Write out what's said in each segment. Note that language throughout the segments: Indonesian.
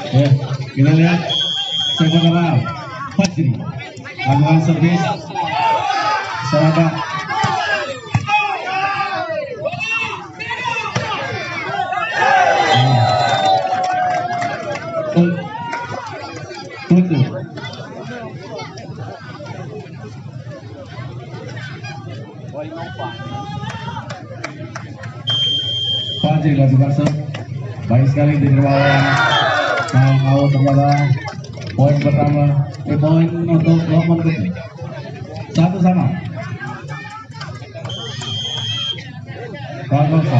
Ya, kita lihat sebentar Fajri lakukan servis sahabat. Tutup. Fajri lakukan servis baik sekali di bawah. Mau ternyata poin pertama, poin untuk Lokman Putih. Satu sama. Kalkosa.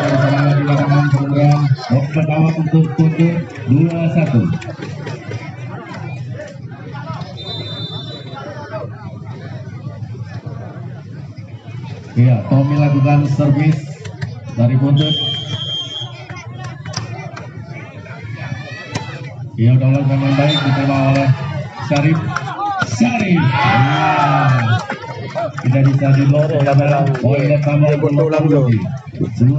Bersama di lapangan program poin pertama untuk Putih 2-1. Ya, Tommy lakukan servis dari Putih. Ia udah melakukan yang baik, diterima oleh Syarif. Syarif, tidak bisa diblok. Poin pertama untuk Putih. 2-1.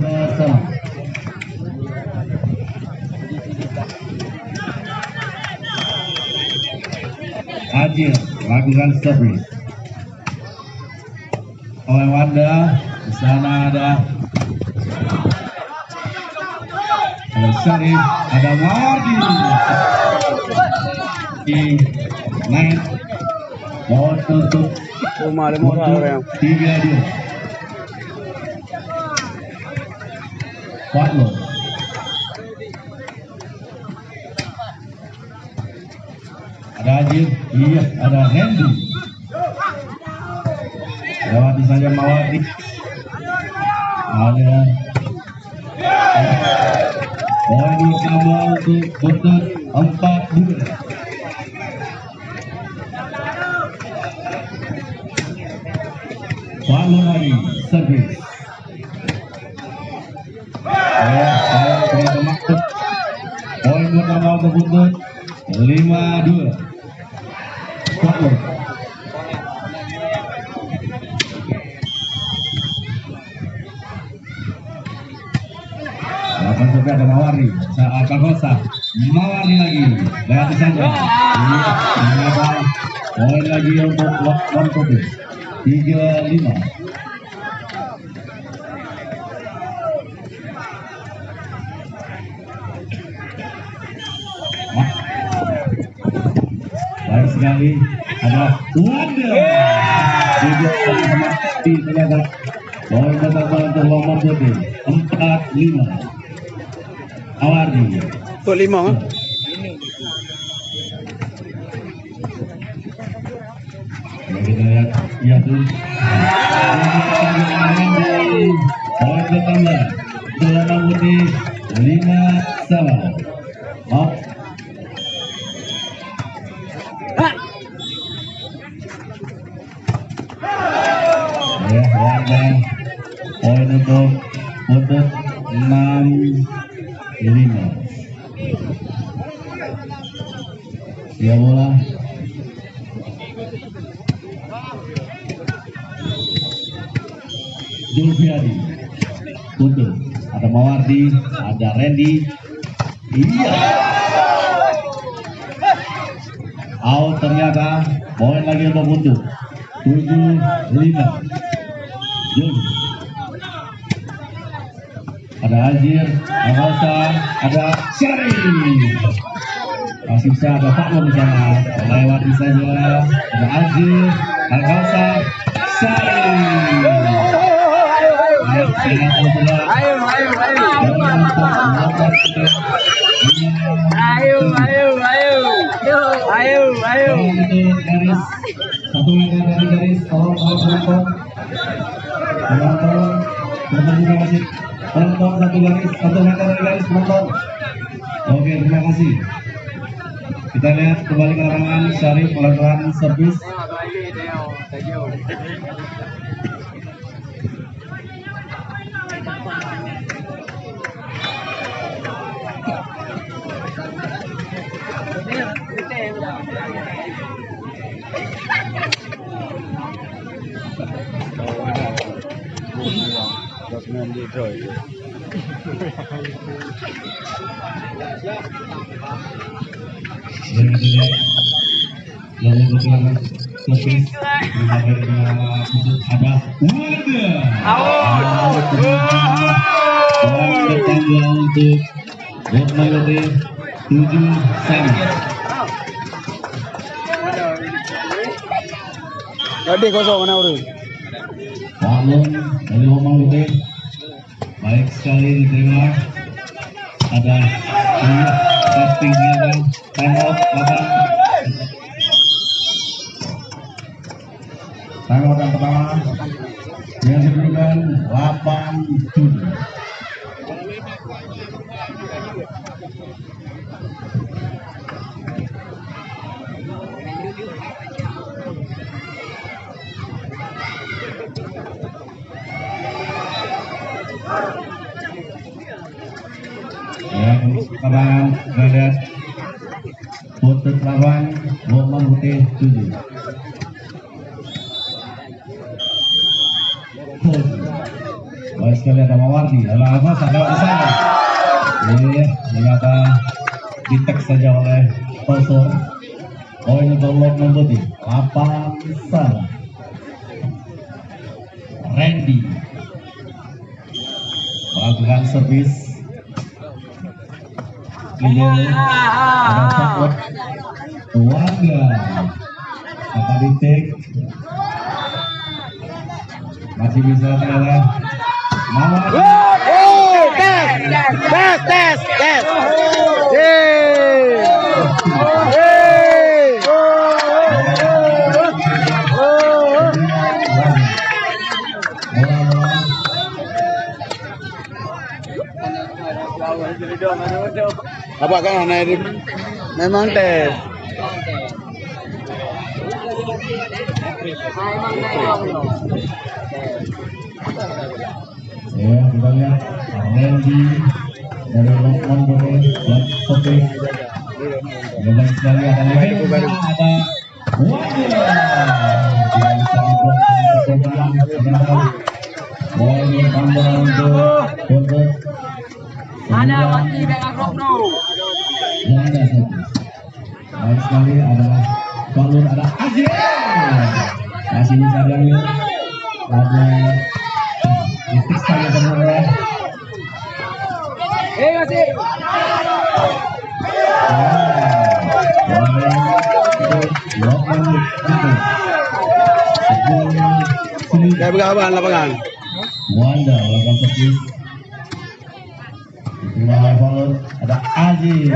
Ajil lakukan servis oleh Wanda. Di sana ada Syarif, ada Mardi di net. Poin untuk 3-2. Pablo ada Ajil, iya ada Hendy. Lewati saja Mawati. Ada poin utama untuk Buntut 4-2. Pablo lagi servis. Poin utama untuk Buntut 5-2. Pablo. Lapan juga ada Mawari, Kalkosa, Mawari lagi, lihat saja. Poin lagi untuk Lokman Putih 3-5. Baik sekali, ada Wanda. Di ternyata poin pertama untuk Lokman Putih 4-5. Awardi. Kok 5? Kita lihat, ya tuh. Poin pertama untuk Lokman Putih 5-sama. Up. Ya, Wanda. Poin untuk Putih 6-5. Ya bola. Julfiadi. Putih. Ada Mawardi, ada Randy. Iya. Out ternyata. Poin lagi untuk Putih 7-5. Jul. Ada Azir, Kalkosa, ada Syarif. Masih bisa ada Pak di sana. Lewati saja. Ada Azir, Kalkosa, Syarif. Ayo. Garis. Satu meter dari garis. Tolong penonton. Juga masih. Penonton 1 garis, 1 meter dari garis penonton. Oke, terima kasih. Kita lihat kembali ke lapangan. Syarif melakukan servis. Detroit. Jadi kosong mana udah? Bangun dari Omang Putih. Baik sekali diterima. Ada testingnya dan time out time out yang pertama yang diberikan 8-7. Sekarang Gadat Putut lawan Omang Putih 7. Baik sekali ada Mawardi. Lalu apa ada sana. Ini ternyata ditek saja oleh Tosor. Poin untuk Omang Putih 8-1. Randy melakukan servis. Ini ada support warga apa ditek masih bisa oleh Mama. Tes. Apa kan anak memang tes. Ya, kita lihat Randy dari Lokman Putih dan Putih. Baik sekali ada lagi ada Wajah. Tidak bisa dibuat poin tambah untuk Putih. Ada wakil dengan Rokno. Ada satu. Baik sekali ada Balur ada Azir. Masih bisa diambil. Ada titik saja sebenarnya. Masih. Kayak berapa lapangan? Wanda lakukan servis. Diterima Balur ada Azir.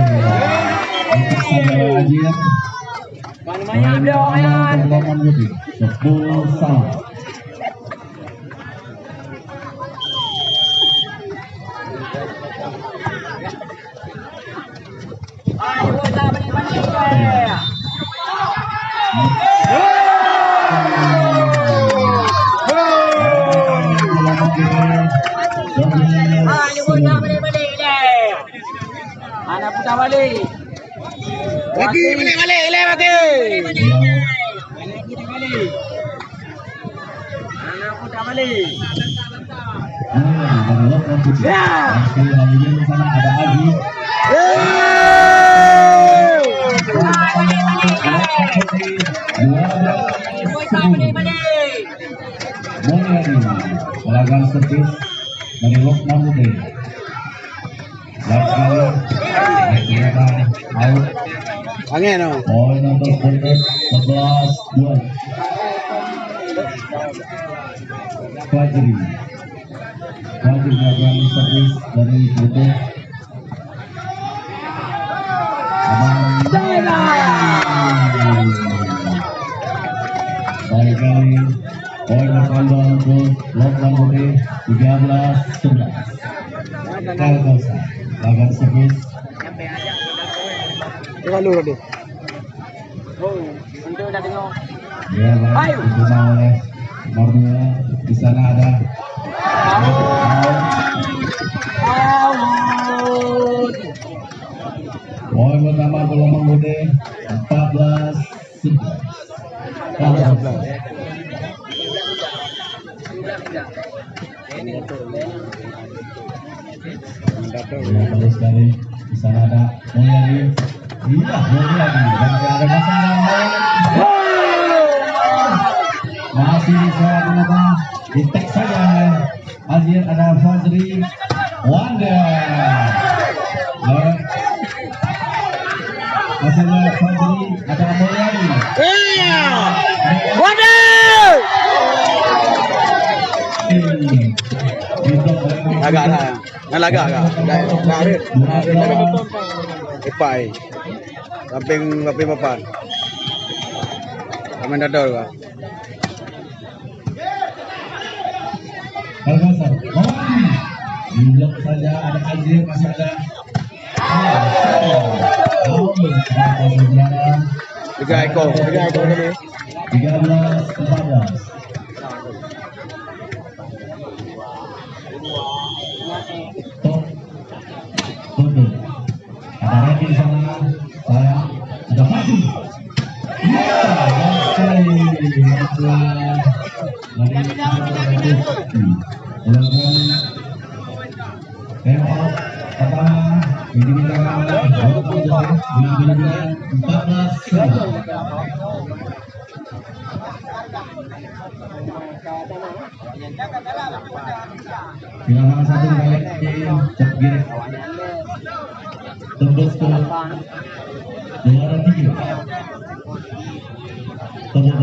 Titik saja Azir. Banyak beliau main. 10 sama. Ayo kita balik. Ayo kita balik deh. Anak putar balik. Lagi balik. Anak putar balik. Ya. Ada Aji. Melakukan servis dari Lokman Putih. Baik sekali. Ternyata out. Angin no. Poin untuk Putih 11-2. Fajri melakukan servis dari Putih. Baik kali poin tambah untuk Lokman Putih 13-11. Kalkosa lakukan servis. Jangan dulu deh. Oh, untuk dah tengok. Ya, baik. Diterima oleh Marnia. Di sana ada poin pertama untuk Lokman Putih 14-11. Kalkosa. Ya, bagus sekali. Di sana ada Mulyadi. Iya, Mulyadi. Dan ada masalah masih bisa gunakan di tag saja oleh Azir. Ada Fajri Wanda. Masih ada Fajri, ada Mulyadi. Waduh! Agak lah. Nak agak. Dah ada. Ipai. Samping papan. Kami dah tahu kan. Kalbasan, di blok saja ada Azir, masih ada. Tiga ekor tadi. 13-14. Tutup. Ada Randy di sana. Saya ada Fajri. Ya, sekali. Kehilangan satu kali cek girek tembus ke 2-3 tembus.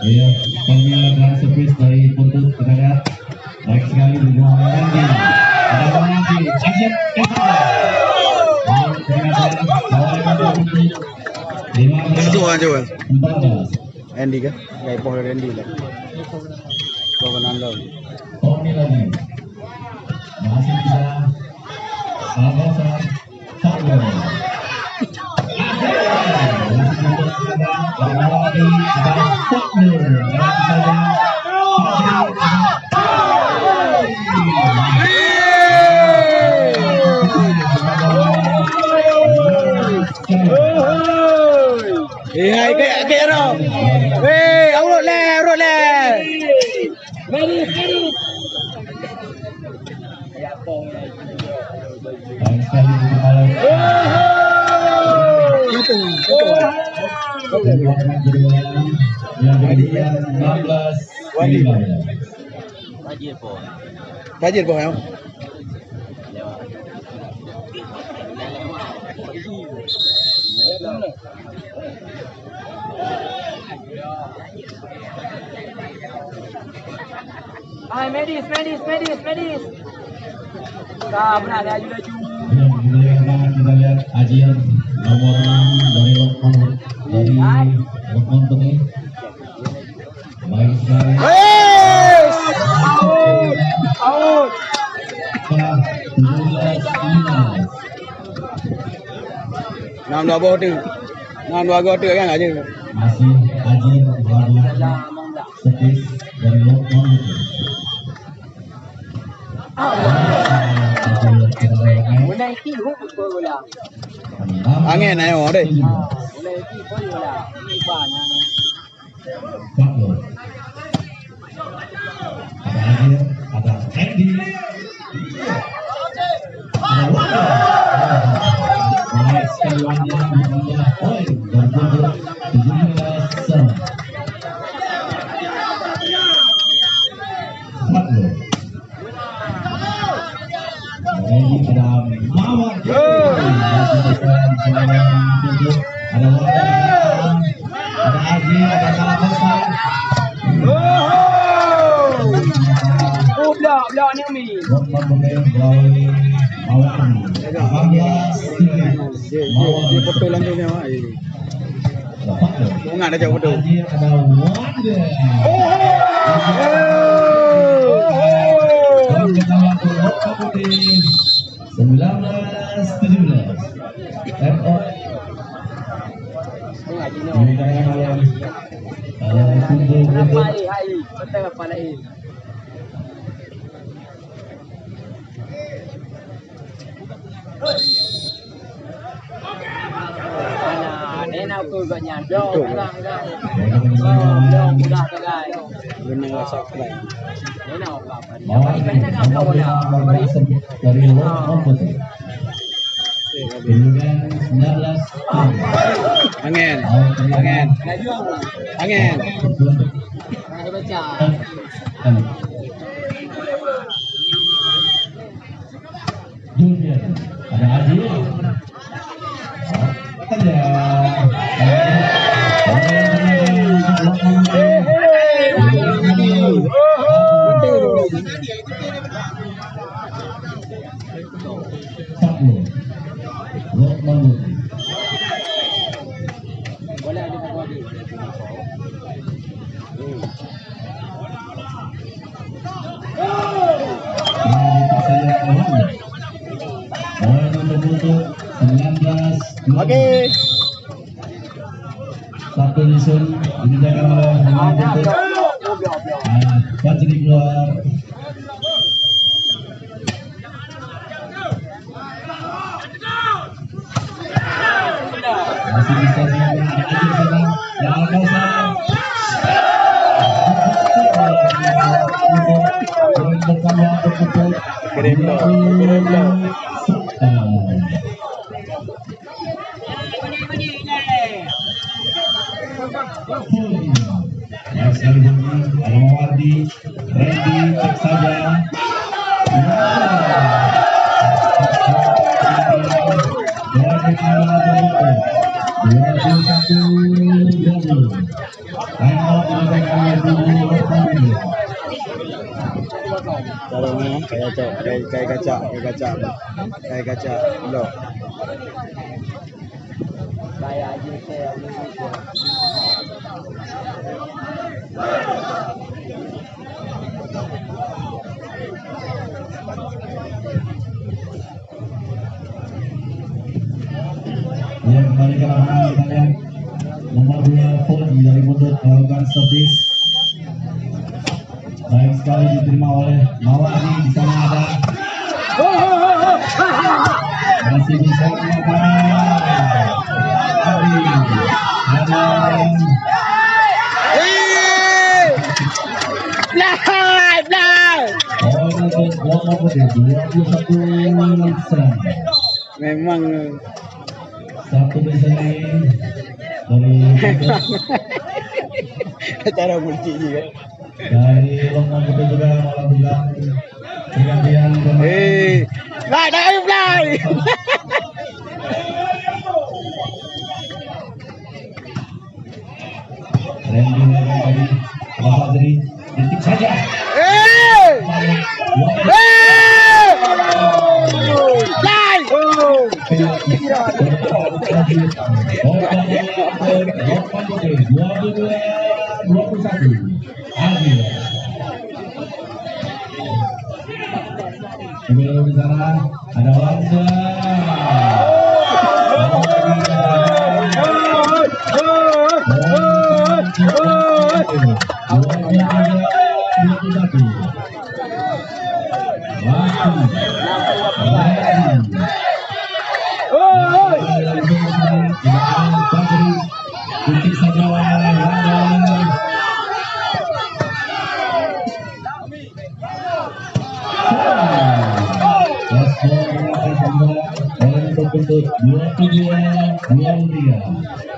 Iya, pemilihan servis dari Puntut Tenaga baik sekali di bawah Randy. Ada Randy, action, Coba. 14. Andy kan? Gaya pohon Andy lah. Kau kenal lo. Tony lagi. Masih bisa. Kalbasan, Fadil. Hai ke ro. Weh, urut le. Baik sekali di kepala. Yang kedua 16-15. Fajir po ya. Hai, medis. Tak pernah ada laju. Kita lihat Ajir nomor 6 dari Lokman Tumi. Baik sekali. Out. 17-15. 6-2 kan aja. Masih Ajir baru servis dari Lokman Tumi. Menaiki hukum bola. Angin ayo deh. Menaiki bola. Ini banyak ni. Fakul. Ada Azir, ada Randy. Baik sekali Wanda menambah poin berbuntut 17-9. Fakul. Randy ada Mawar. Ada Wanda, ada Azir, ada Kalbasan. Belah ni Ami. Lokman pemain melalui Mawar. 18-9. Dia betul lah tu ni mak. Fakul. Bunga dah jauh betul. Azir ada Wanda. Dan kita lakukan Lokman putih 19-17. Time out. Diberikan oleh Tunggu. Hai. Betul apa lagi? Enak aku juga nyadong, Betul. enggak. Bola Dong, udah kagak. Benar rasa play. Enak apa? Mawardi Ini kan nomor bola. 15 dari Lokman Putih. Kemudian 19 Angin. Out dari Angin. Laju. Angin. Saya baca. Junior ada Adil saja Bola di bawah. Okey. Satu nyusun dijaga oleh Muhammad Buntut. Fajri keluar. Masih bisa dilakukan Adil sana dan Al-Kausar. Poin pertama untuk Kirim lo. Ya, sekali bunyi ada Mawardi, Randy cek saja. Caranya kayak kaca. Lo. Saya aja saya. Ya, kembali ke lapangan kalian. Nomor 2 Fodi dari Buntut melakukan servis. Baik sekali diterima oleh Mawardi. Di sana ada masih bisa dilakukan. Adi dan untuk Lokman Putih 21 serang. Memang Satu baseline dari cara bunyi juga. Lokman Putih juga melakukan pergantian pemain. Fly. Randy melakukan tadi Bapak jadi detik saja. Lokman Putih 22-21. Adil. Sebelum di sana ada Wanda. Untuk 22-23.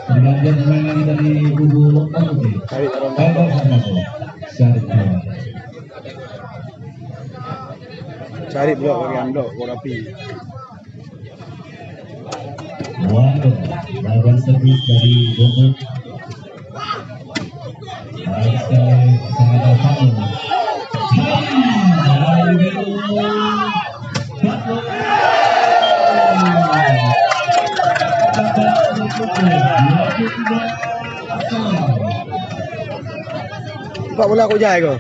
Pergantian pemain lagi dari kubu Lokman Putih. Kabar sama tuh. Syarif keluar. Cari blok bagian blok, rapi. Wando melakukan servis dari Buntut. Baik sekali sangat terpaksa. Pak bola aku jai kau.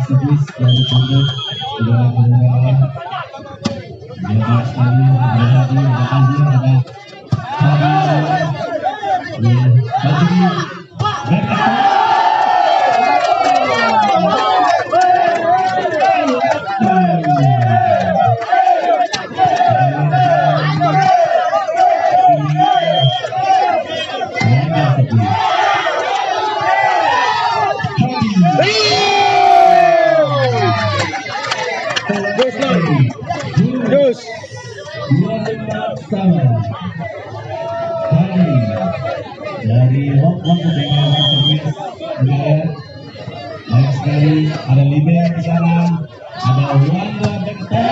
Servis dari Buntut sudah kedengaran. Bebas sekali ada 25 sama. Dari Lokman dengan servis Libya. Baik sekali, ada Libya di sana, ada Wanda Bektor.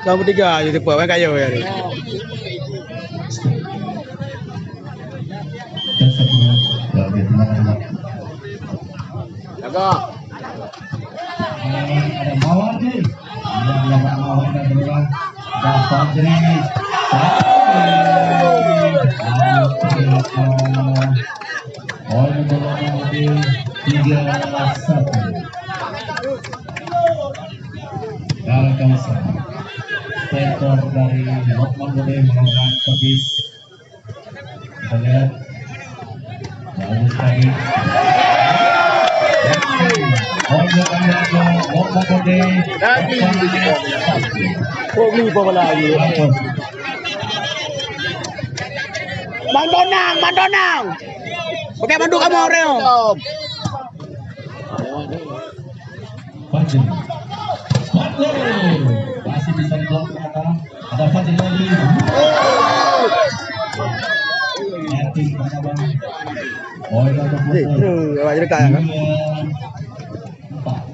Kau bertiga, jadi apa? Kayu ya. Jaga. Ada Mawardi, yang Mawar dan berulang dapat jenis. Poin untuk mobil 3-1. Kalau Kausa, sektor dari Lokman boleh melakukan servis. Kita lihat, bagus sekali. Mandonang. Pakai mandu kamu Reo. Fajri. Masih bisa dibawa ke belakang. Ada Fajri lagi. Etik bersama. Oh, itu ada Awak jadi kaya kan? 4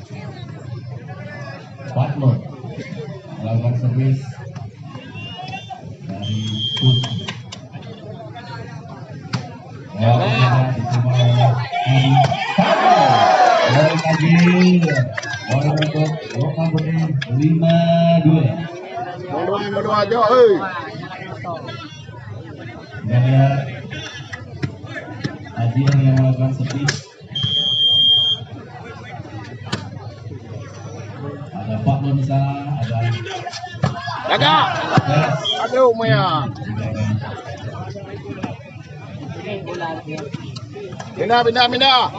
Fatlo melakukan servis dari Put. Lagi 5-2. Bodoh aja, hei. Dan ya, Haji yang melakukan servis. Ada Pak Lon di sana, ada Jaga. Aduh, Maya. Pindah.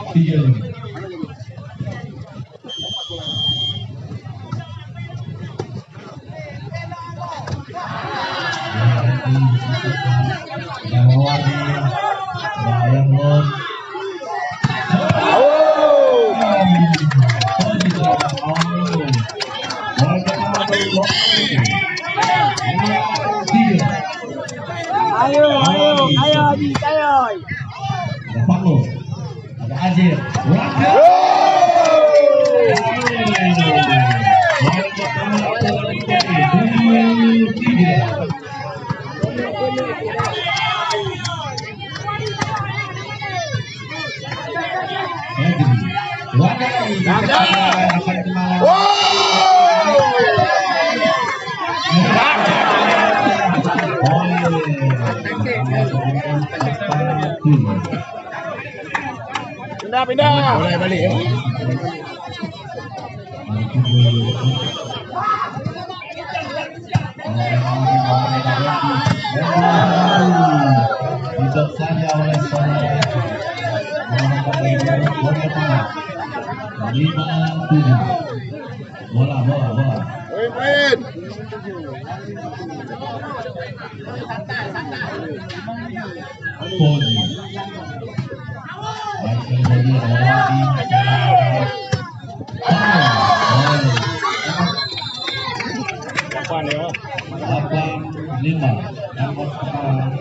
yang mewarni yang Lon. Ayo, Haji, ayo. Ada Paklo, ada Ajir. Pindah. Boleh balik ya. Dijawab saja oleh saudara. 5-7. Bola. Main. Poli. Baik Poli Awadi. 8-5. Angkot pertama.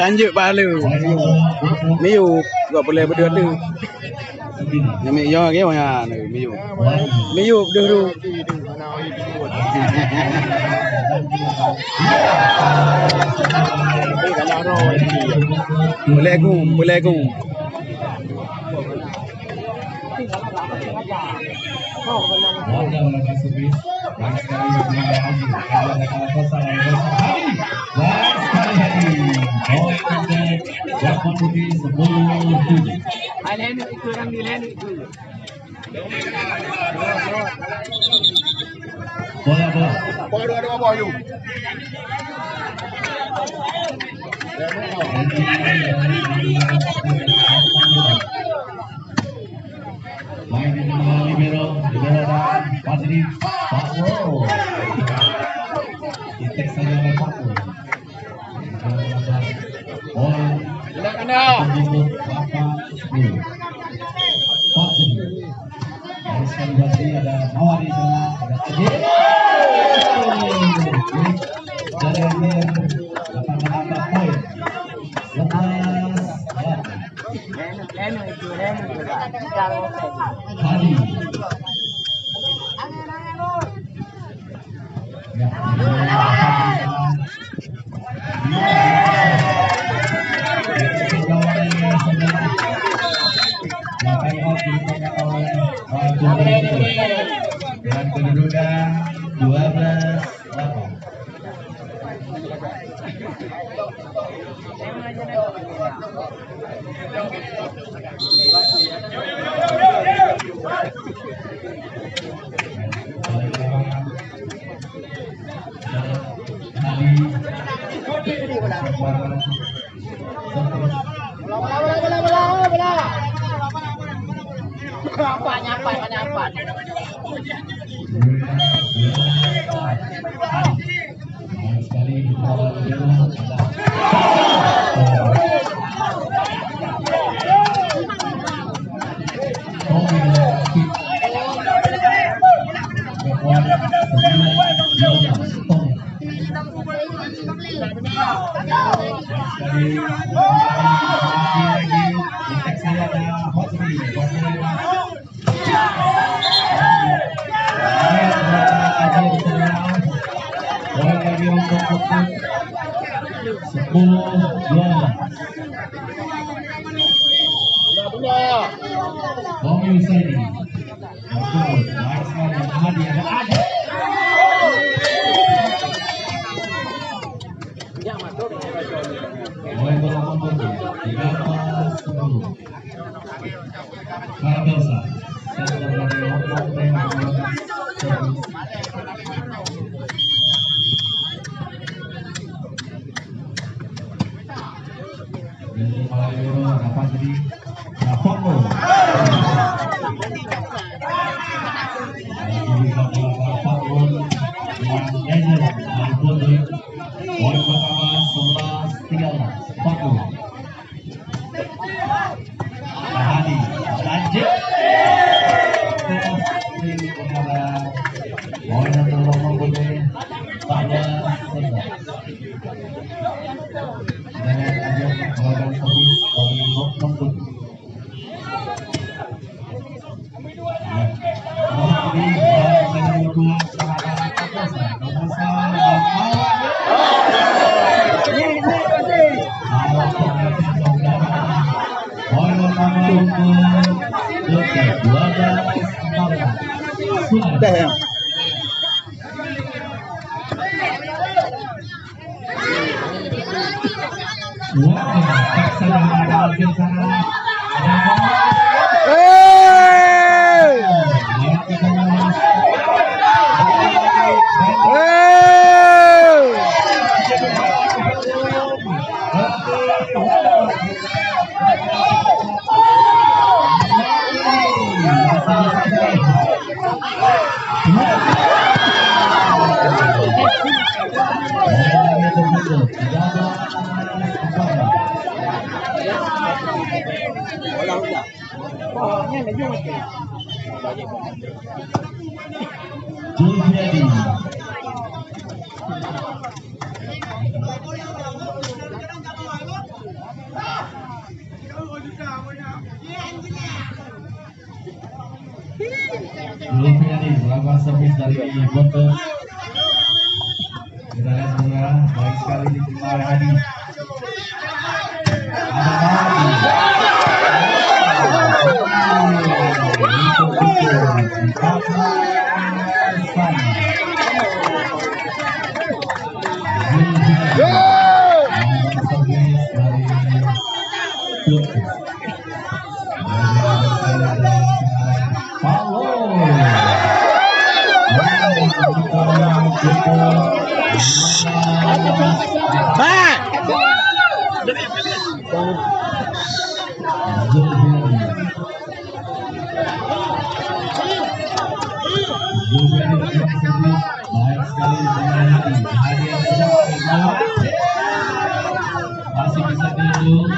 Anjuk palu. Miu gak boleh berdua tu. Yang miu yang ke mana miu. Miu dulu. Boleh aku. Warga melakukan servis. Baik sekali Haji. Kalau ada kalah kosong Hadi. Baik sekali Hadi. Poin untuk Jepang Putih 10-7. Alenu itu orang Milenu itu. Bola. Main di tengah libero dan Fadli Pakwo. Ditek saja oleh Pakwo. Poin. Untuk Fadli. Dari sekali Fadli ada Mawar di sana. Ada Ajit. Dari Amir dapat menambah poin. 11-8. Lenu itu juga. Kalau Hadi. Ya, dengan kedudukan 12-8. Dah ya. Lakukan servis dari Boto. Kita lihat semua baik sekali diterima oleh Hadi. Masih bisa dulu.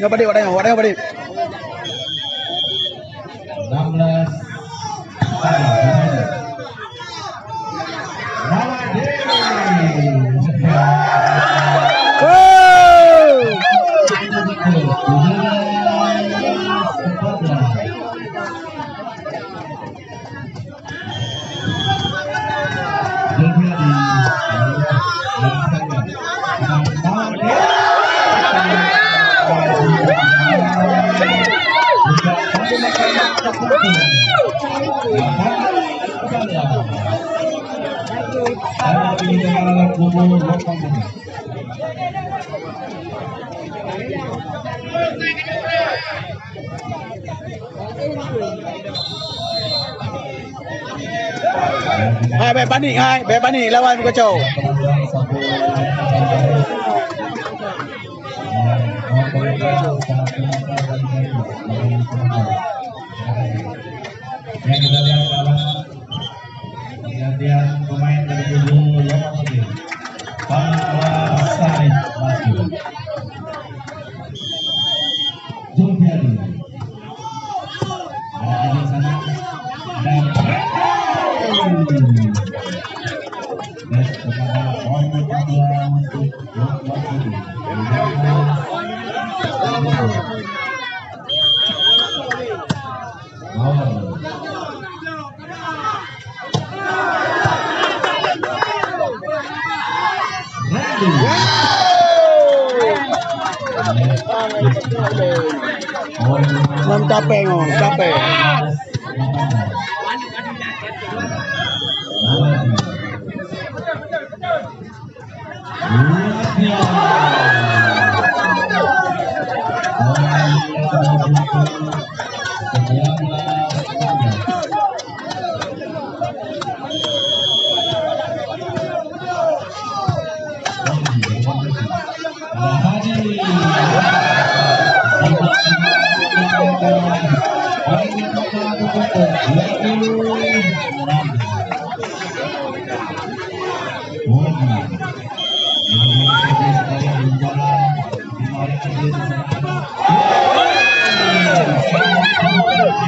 Ngapa dik, wadanya, ngapa dik? 16 Hai, baik panik lawan kacau. Yang kita lihat gantian pemain dari kubu Lokomotif, Pak Said Masih, Zulfiadi, ada di sana dan kepada Muhammad Abdullah untuk Lokomotif. Capek ngomong, capek.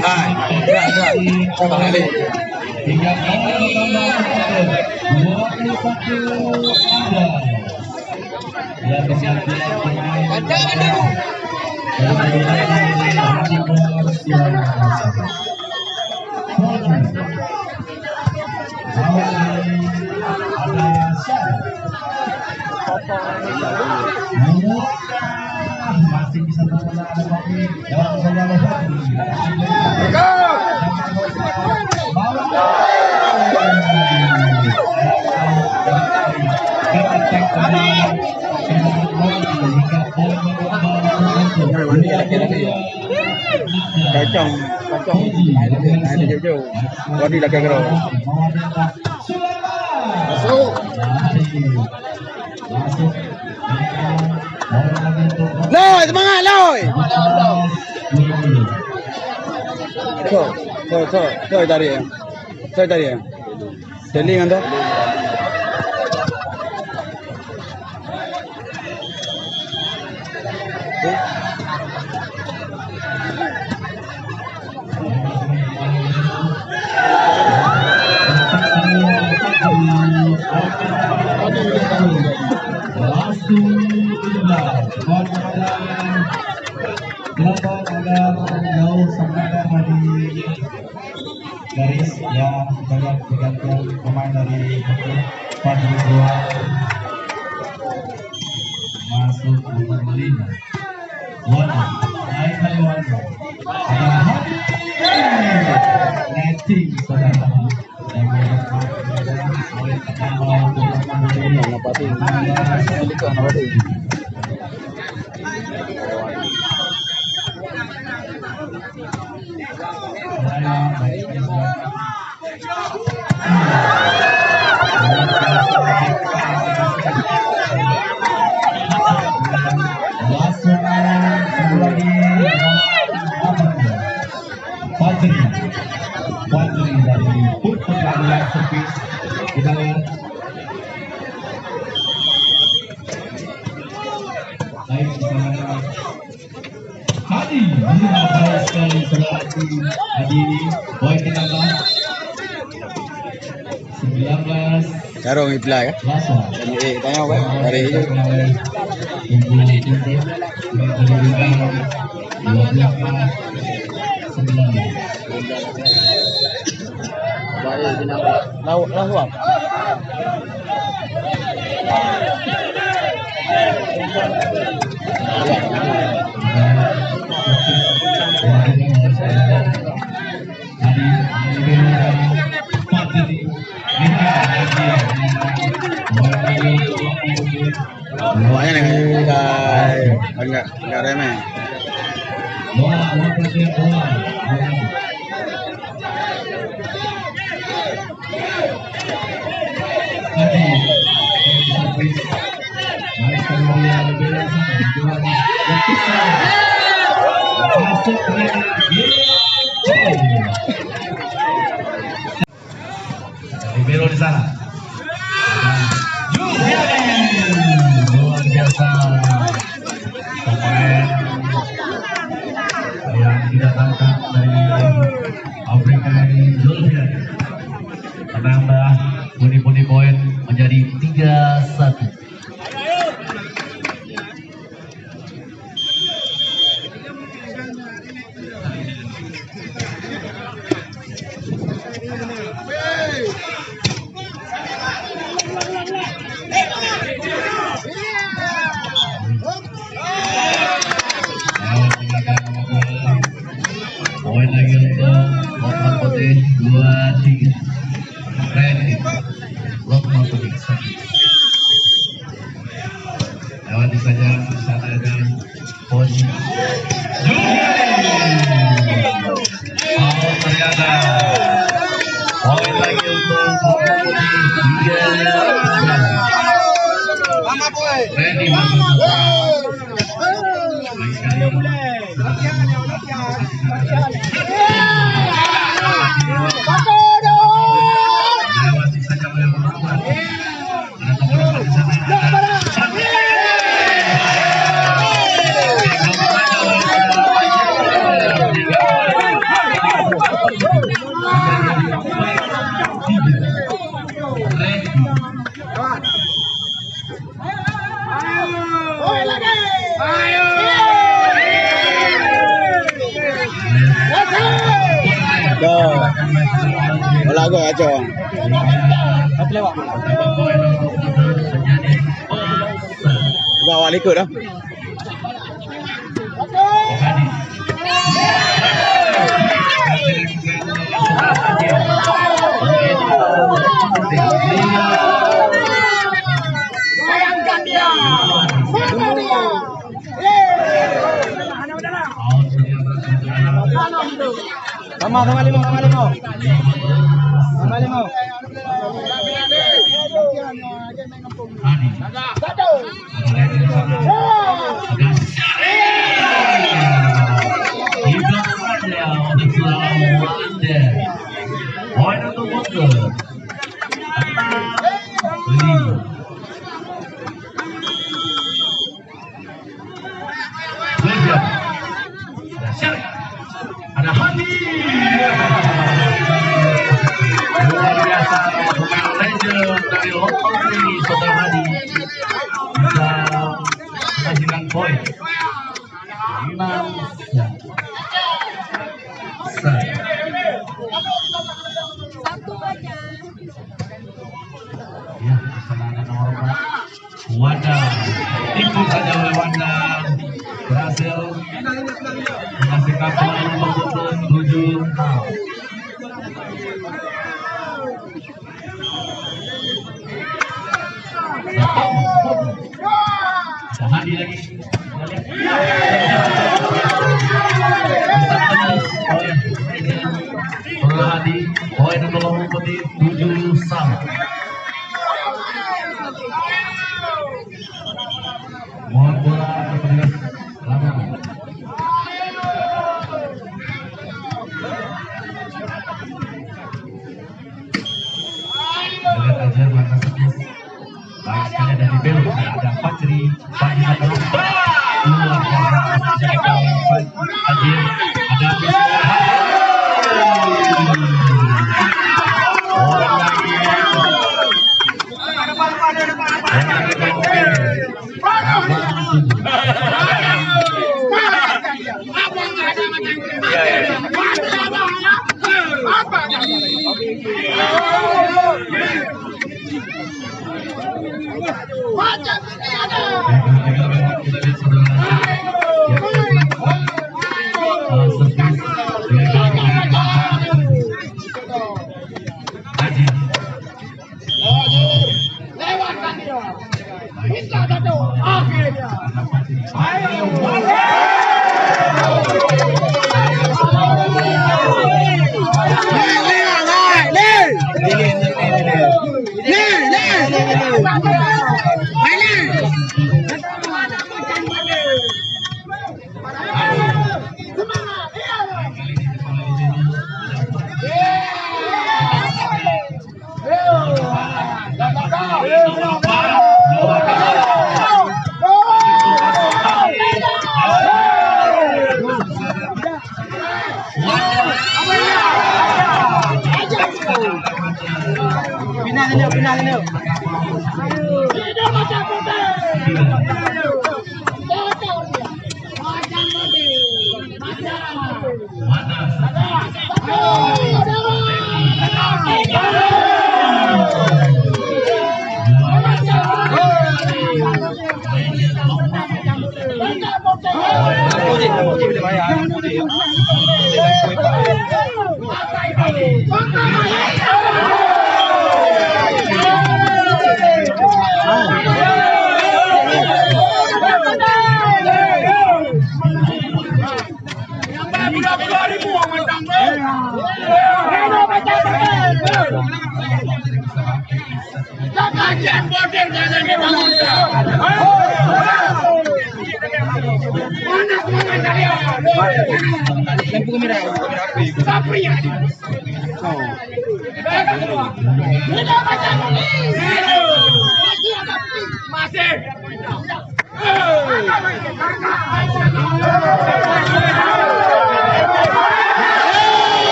Hai, gerak. Coba kali. Hingga bertambah 21 anda. Ya pergantian pemain. Masih bisa Kacang jauh-jauh. Wadi lagi kerau. Masuk. Loy, semangat Loy. So tadi ya. Delhi kan tu. garis yang banyak pergantian pemain dari Fadli Buah masuk untuk Melina Wana naik dari Wana netting saudara yang Fadli dari Putra Service kita lihat baik bersama Hadi baik sekali selagi Hadi ini poin ditambah 19 Karong reply kan? Lasa Tanya apa? Dari itu. Lau apa? Bawanya enggak remeh. Libero di sana. Luar biasa. Pemain yang didatangkan dari Afrika Julfian menambah pundi-pundi poin menjadi 3-1. Poin lagi untuk Lokman Putih 2-3. Randy Lokman Putih 1. Lewati saja di sana ada Poni. Oh ternyata poin lagi untuk Lokman Putih 3-1. Randy masuk. Baik sekali. Bola gua kacau. Satu lewat. Gua awal ikut dah. Bayangkan dia. Sama 5. Poin untuk Bogor. Ada Hadi. Luar biasa pemain legend dari Lokomotif Saudara Hadi bisa menghasilkan poin 6. Ya, kesalahan nomor 4. Wanda tipu saja oleh Wanda, berhasil menghasilkan poin untuk 7. Hadi lagi. Hadi, poin untuk Lokomotif 7-sama. Mohon bola bertugas lama. Lihat aja langkah sekian. Baik sekali dari belok ada Fajri Fajri luar biasa Ajil ada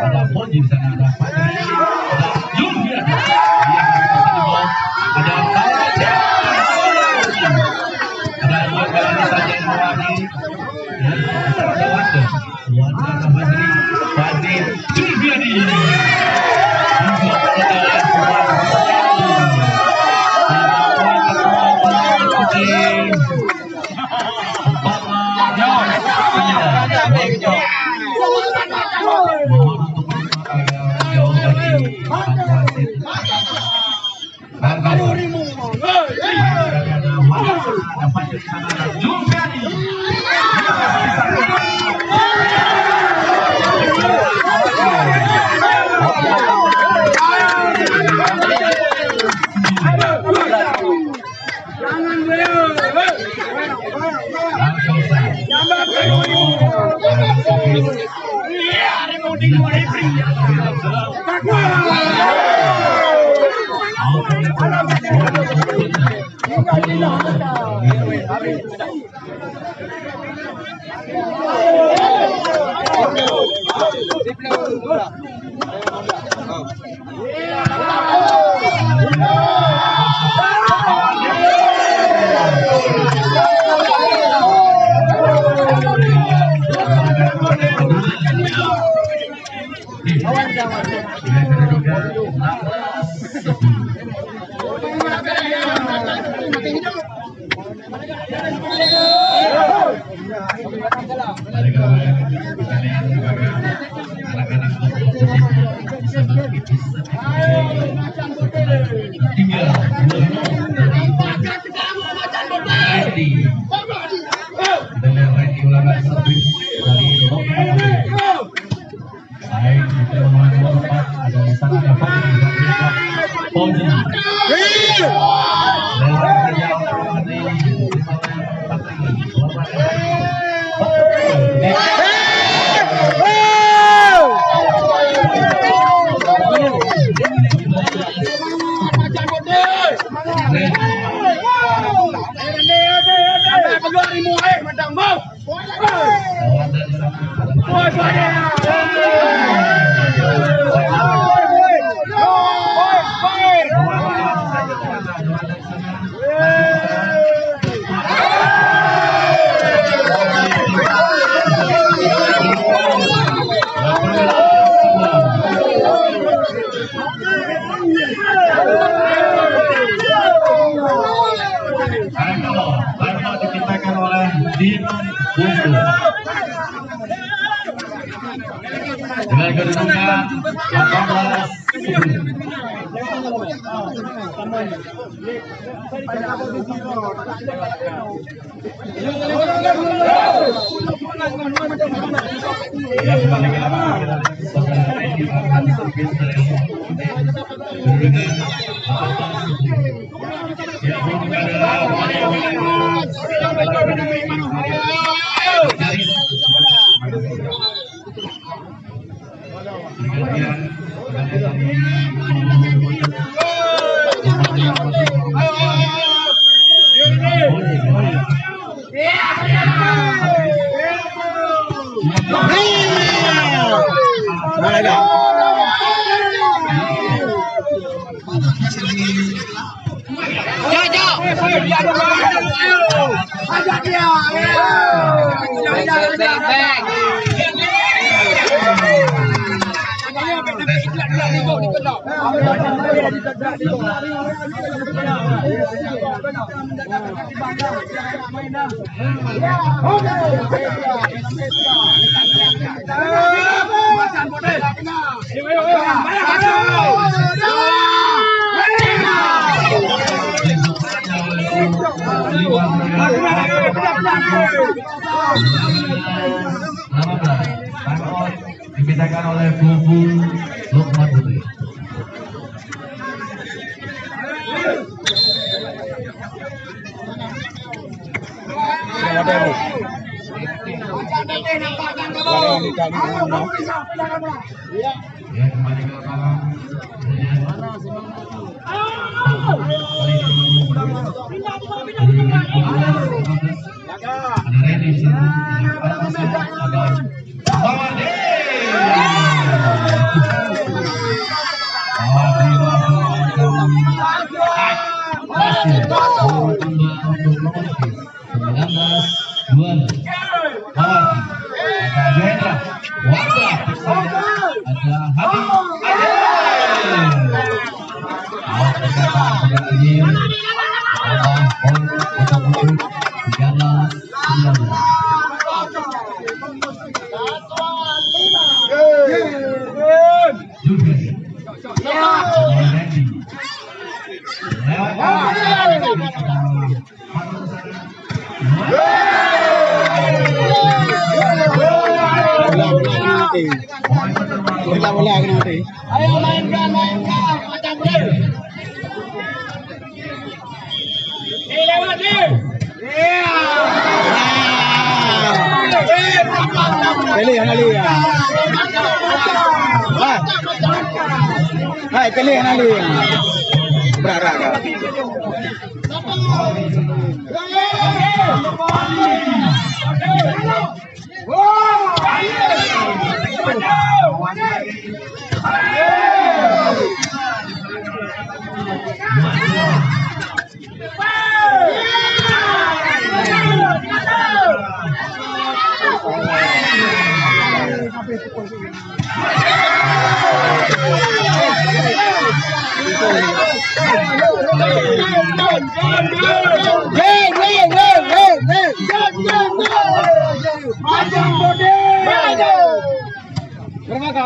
Adapun di sana ada Fadri, ada Yulfian, ada Kawaja, ada dua kali saja yang mewakili, ada Wanda, ada Fadri, Fadri, Yulfiani. Diciptakan oleh Dino Bungku dengan kedudukan 15 dipindahkan oleh Bubu Lukman Putri. Ya, kembali ke lapangan. Ada Randy di situ. Bola kena mati. Ayo mainkan macam ni. Lewat ni. Pilih yang Ali. Hai, pilih yang Ali. Berapa?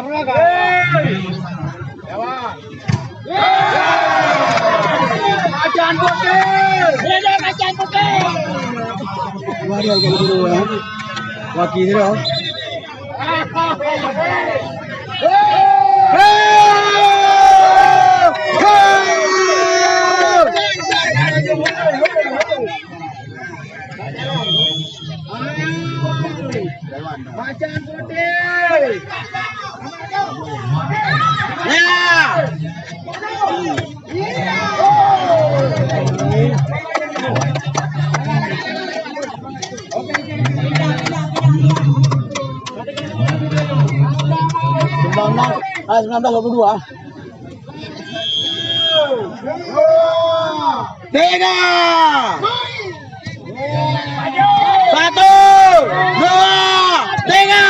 Bermaga. Macan putih. Belajar macan putih. Waduh, kalau dulu ya. Wakil dia. Macan putih. Ah, 1922. 3 1 2 3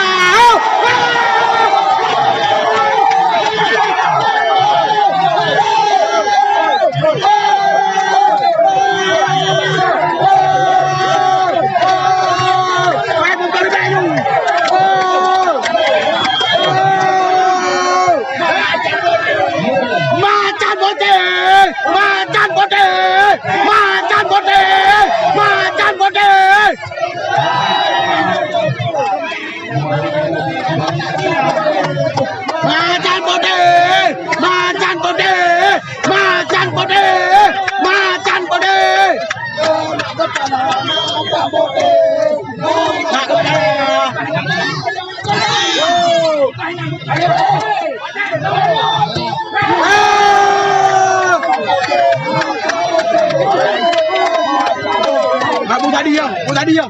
Tadi ya.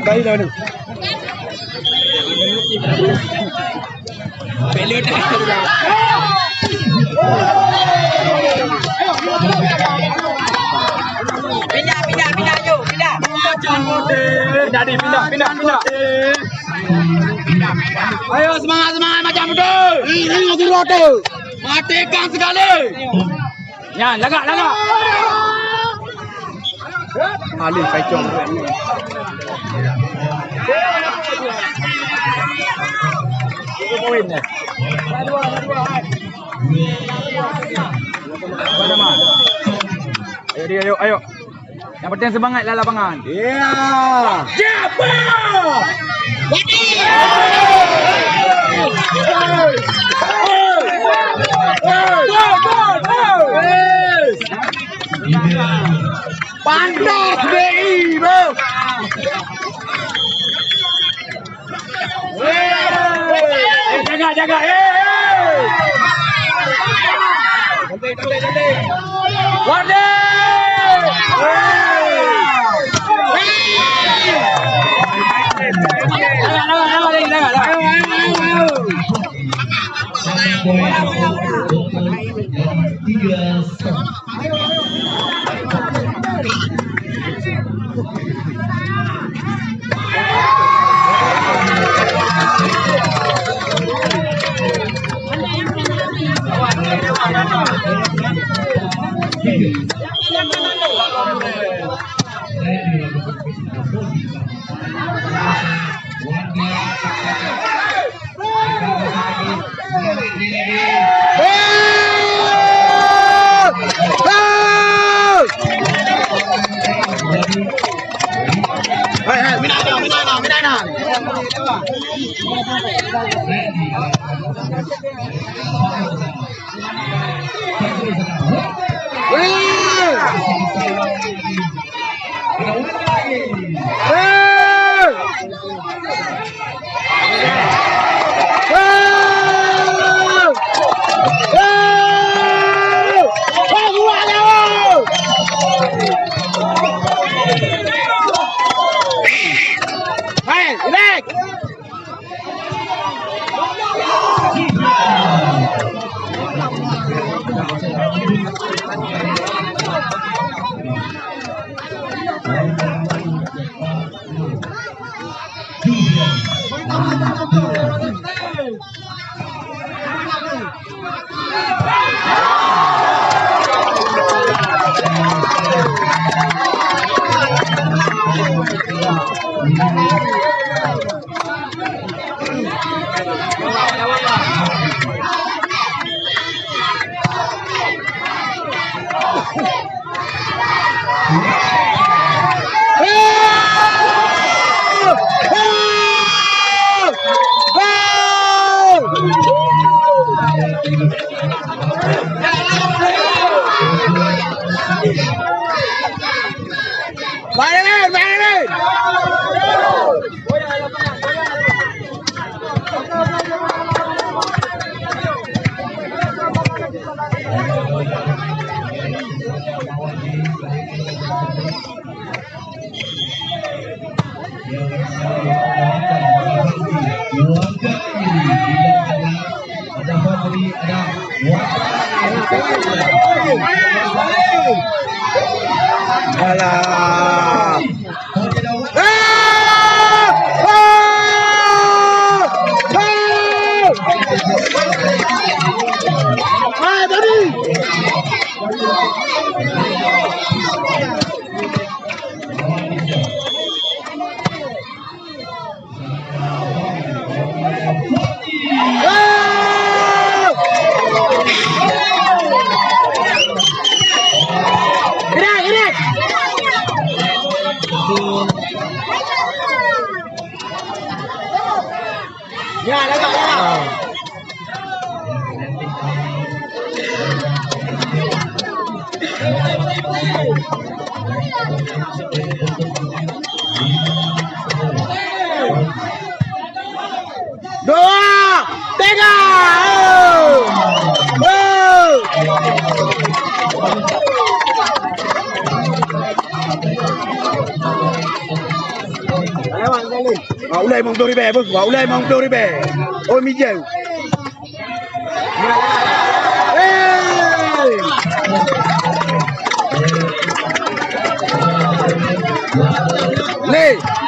Baik dah ni. Pelut. Pindah jom, pindah. Macan putih. Pindah. Ayo semangat macam putih. Ini mati roti. Matikan sekali. Ya, lagak. Ali kacau. Poin ni. Dua. Mana mah? Ayo. Yang penting semangat dalam lapangan. Ya. Siapa? Pantas BI, bro. Jaga. Cantik. Wade. Ulai mong dori be, ulai mong dori be. Oh mijau.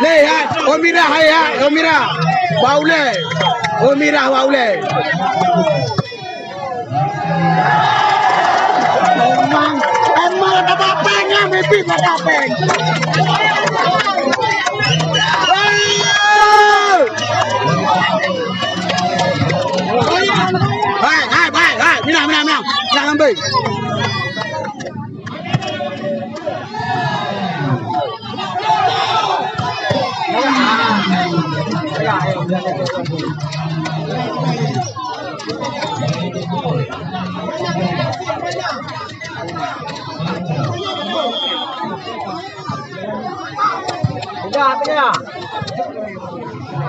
Le ha, Omira hai ha, Omira. Baule. Omira baule. Emang Apa pengnya mimpi pada peng. Hai, menang, ambil.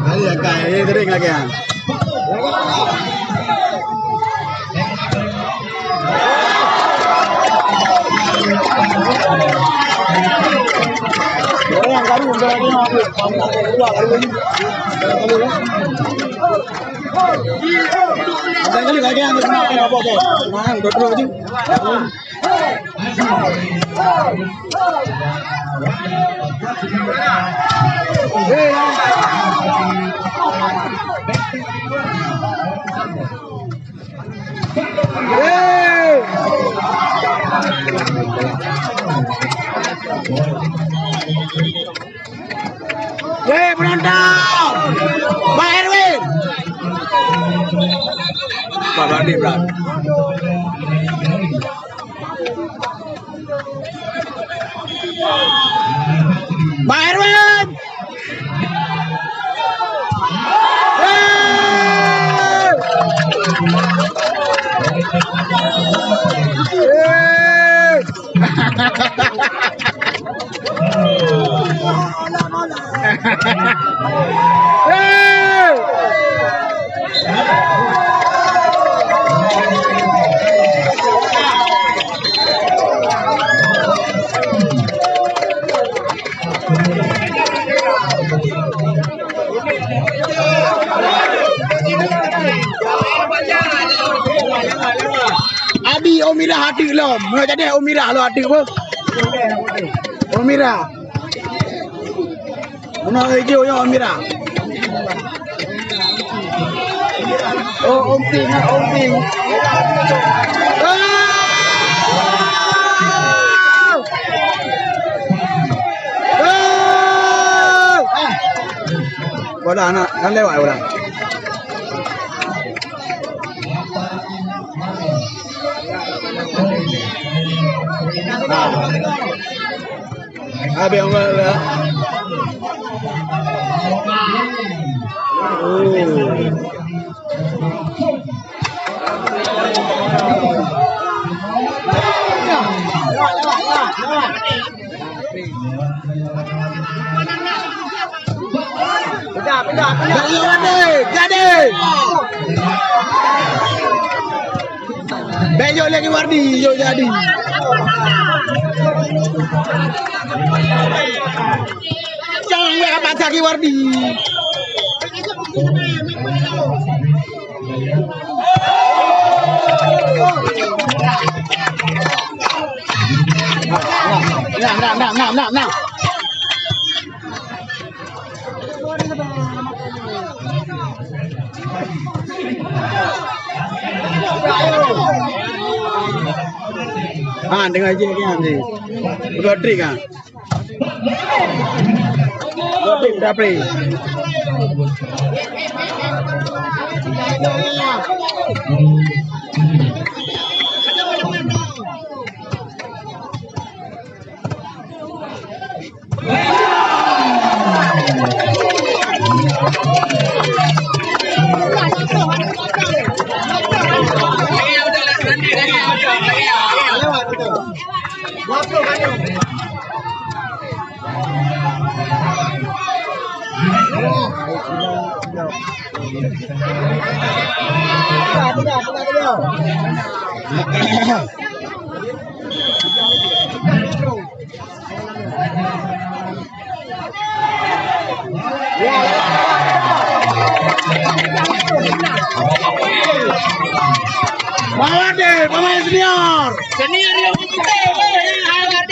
Lagi kan, ini kering lagi kan. Yang baru berarti ada kali lagi yang apa apa. Nah, udah terus aja. Penonton, Pak Erwin, Pak Badi, Pak. Pak Erwin. Adi Omira hati lo, mau jadi Omira lo hati apa? Omira. Mana lagi orang Omira? Oh, Om Ping. Bola anak, kan lewat bola. Habis yang bola. Jadi. Bejok lagi Wardi, yuk jadi. Jangan ya apa lagi Wardi. Nah. Dengar je kan ni. Dua trik kan. Dua trik dah play. Bawa deh, pemain senior. Senior yang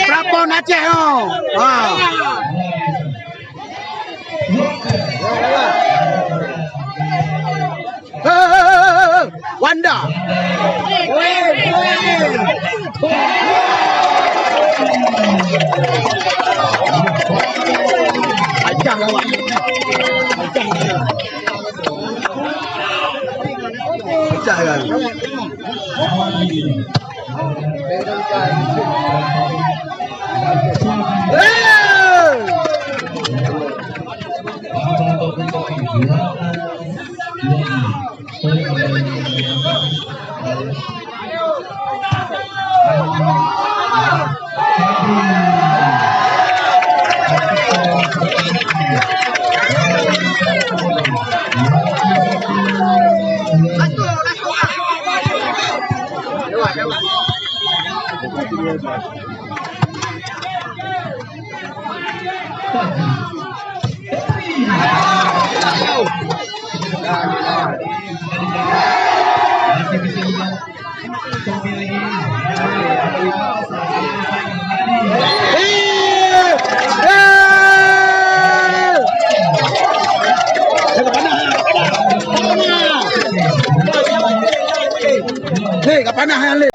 Prapon Aceh oh. Wanda. Ajang awak. Ajang kan. Leh, kapanah yang leh.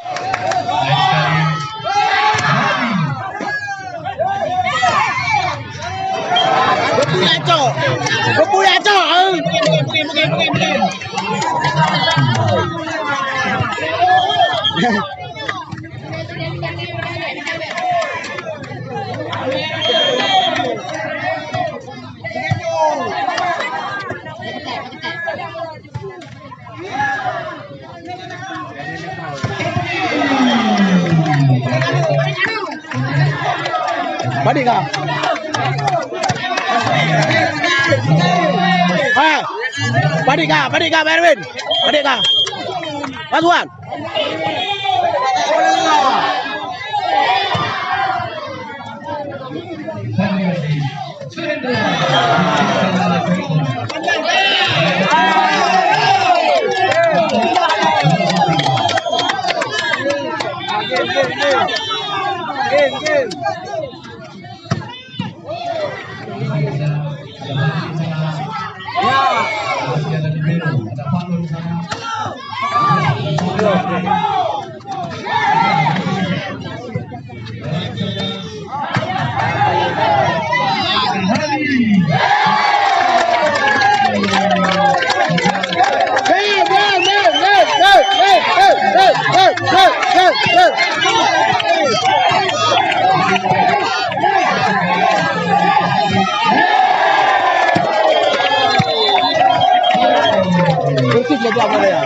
Kepuya cok. Balik kah? Balik kah, Erwin? Balik kah? Pasuan. Game. Bersih jadi apa ya?